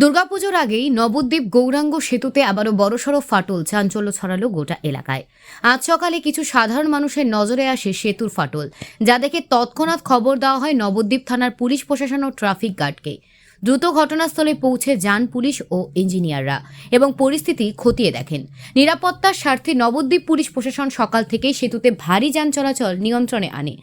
দুর্গাপুজোর আগেই নবদ্বীপ গৌরাঙ্গ সেতুতে আবারও বড়সড় ফাটল চাঞ্চল্য ছড়ালো গোটা এলাকায়। আজ সকালে কিছু সাধারণ মানুষের নজরে আসে সেতুর ফাটল, যা দেখে তৎক্ষণাৎ খবর দেওয়া হয় নবদ্বীপ থানার পুলিশ প্রশাসন ও ট্রাফিক গার্ডকে। দ্রুত ঘটনাস্থলে পৌঁছে যান পুলিশ ও ইঞ্জিনিয়াররা এবং পরিস্থিতি খতিয়ে দেখেন। নিরাপত্তার স্বার্থে নবদ্বীপ পুলিশ প্রশাসন সকাল থেকেই সেতুতে ভারী যান চলাচল নিয়ন্ত্রণে আনে।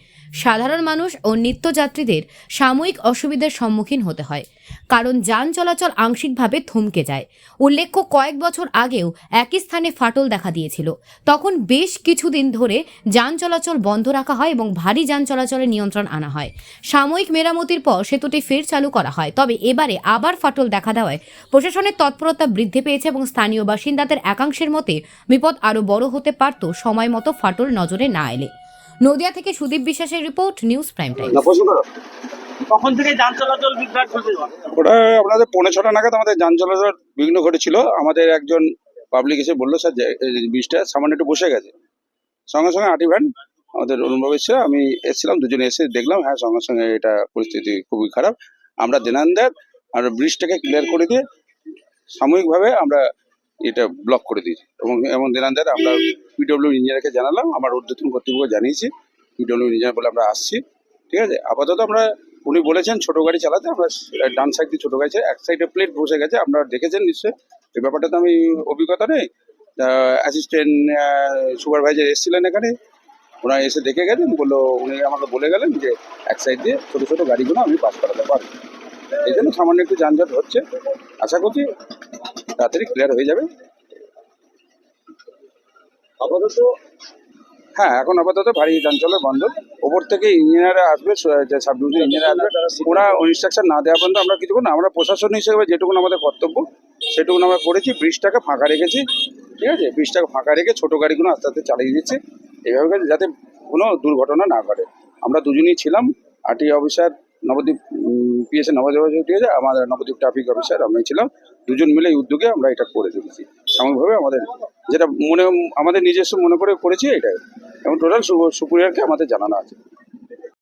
সাধারণ মানুষ ও নিত্যযাত্রীদের সাময়িক অসুবিধার সম্মুখীন হতে হয়, কারণ যান চলাচল আংশিকভাবে থমকে যায়। উল্লেখ্য, কয়েক বছর আগেও একই স্থানে ফাটল দেখা দিয়েছিল। তখন বেশ কিছুদিন ধরে যান চলাচল বন্ধ রাখা হয় এবং ভারী যান চলাচলে নিয়ন্ত্রণ আনা হয়। সাময়িক মেরামতির পর সেতুটি ফের চালু করা হয়। তবে এবারে আবার ফাটল দেখা দেওয়ায় প্রশাসনের তৎপরতা বৃদ্ধি পেয়েছে এবং স্থানীয় বাসিন্দাদের একাংশের মতে বিপদ আরও বড় হতে পারত সময় মতো ফাটল নজরে না এলে। নদিয়া থেকে সুদীপ বিশ্বাসের রিপোর্ট, নিউজ প্রাইম টাইম। কখন থেকে যান চলাচল বিঘ্ন ঘটেছিল? ওটা আপনাদের 5:45 নাগাদ আমাদের যান চলাচল বিঘ্ন ঘটেছিল। আমাদের একজন পাবলিক এসে বললো, স্যার ব্রিজটা সামান্য একটু বসে গেছে। সঙ্গে সঙ্গে আটি ভ্যান আমাদের অনুভব এসে আমি এসেছিলাম, দুজনে এসে দেখলাম হ্যাঁ সঙ্গে সঙ্গে এটা পরিস্থিতি খুবই খারাপ। আমরা দেনান্দার আর ব্রিজটাকে ক্লিয়ার করে দিয়ে সাময়িকভাবে আমরা এটা ব্লক করে দিয়েছি এবং দেনান্দার আমরা পিডব্লিউ ইঞ্জিনিয়ারকে জানালাম, আমার ঊর্ধ্বতন কর্তৃপক্ষ জানিয়েছি, পিডব্লিউ ইঞ্জিনিয়ার বলে আমরা আসছি। ঠিক আছে, আপাতত আমরা উনি বলেছেন ছোটো গাড়ি চালাতে, আমরা ডান সাইড দিয়ে ছোটো গাড়ি এক সাইডে প্লেট বসে গেছে, আপনারা দেখেছেন নিশ্চয়ই। এই ব্যাপারটা তো আমি অভিজ্ঞতা নেই, অ্যাসিস্ট্যান্ট সুপারভাইজার এসেছিলেন এখানে, ওরা এসে দেখে গেছেন, উনি আমাকে বলে গেলেন যে এক সাইড দিয়ে ছোটো ছোটো গাড়িগুলো আমি পাস করাতে পারবো। এই জন্য সামান্য একটু যানজট হচ্ছে, আশা করছি তাড়াতাড়ি ক্লিয়ার হয়ে যাবে। আপাতত হ্যাঁ, এখন আপাতত ভারী যান চলাচল বন্ধ। ওপর থেকে ইঞ্জিনিয়াররা আসবে, যে সাব ডিভিশন ইঞ্জিনিয়ার আসবে, ওরা ইনস্ট্রাকশন না দেওয়া পর্যন্ত আমরা কিছু না। আমরা প্রশাসন হিসেবে যেটুকু আমাদের কর্তব্য সেটুকু আমরা করেছি। ব্রিজটাকে ফাঁকা রেখেছি, ঠিক আছে, ব্রিজটাকে ফাঁকা রেখে ছোটো গাড়িগুলো আস্তে আস্তে চালিয়ে দিচ্ছি, এইভাবে যাতে কোনো দুর্ঘটনা না ঘটে। আমরা দুজনেই ছিলাম, আরটি অফিসার নবদ্বীপ পিএসএ নবদ্বীপ আছে, আমাদের নবদ্বীপ ট্রাফিক অফিসার আমি ছিলাম, দুজন মিলে এই উদ্যোগে আমরা এটা করে দিয়েছি। সাময়িকভাবে আমাদের যেটা আমাদের নিজস্ব মনে করে করেছি এটাই, এবং টোটাল সুপুরিয়ারকে আমাদের জানানো আছে।